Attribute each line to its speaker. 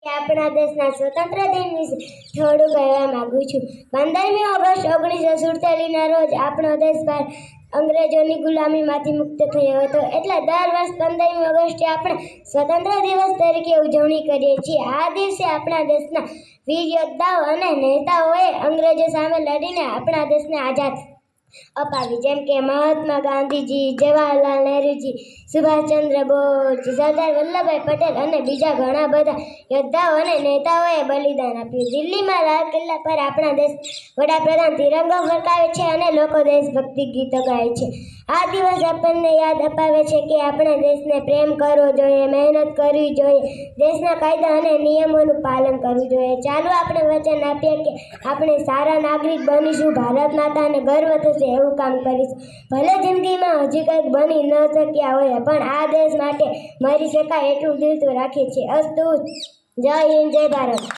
Speaker 1: આપણા દેશના સ્વતંત્ર દિન વિશે થોડું કહેવા માંગુ છું। 15મી ઓગસ્ટ 1947ના રોજ આપણો દેશ અંગ્રેજોની ગુલામીમાંથી મુક્ત થયો હતો। એટલે દર વર્ષ 15મી ઓગસ્ટે આપણે સ્વતંત્ર દિવસ તરીકે ઉજવણી કરીએ છીએ। આ દિવસે આપણા દેશના વીર યોદ્ધાઓ અને નેતાઓએ અંગ્રેજો સામે લડીને આપણા દેશને આઝાદ અપાવી, જેમ કે મહાત્મા ગાંધીજી, જવાહરલાલ નહેરુજી, સુભાષચંદ્ર બોઝ, સરદાર વલ્લભભાઈ પટેલ અને બીજા ઘણા બધા યોદ્ધાઓ અને નેતાઓએ બલિદાન આપ્યું। દિલ્હીમાં લાલ કિલ્લા પર આપણા દેશ વડાપ્રધાન તિરંગો ફરકાવે છે અને લોકો દેશભક્તિ ગીતો ગાય છે। આ દિવસ આપણને યાદ અપાવે છે કે આપણે દેશને પ્રેમ કરવો જોઈએ, મહેનત કરવી જોઈએ, દેશના કાયદા અને નિયમોનું પાલન કરવું જોઈએ। ચાલો આપણે વચન આપીએ કે આપણે સારા નાગરિક બનીશું, ભારત માતાને ગર્વ થશે એવું કામ કરીશું। ભલે જિંદગીમાં હજી કંઈક બની ન શક્યા હોય, પણ આ દેશ માટે મરી શકાય એટલું દિલ તો રાખીએ છીએ। અસ્તુ, જય હિન્દ, જય ભારત।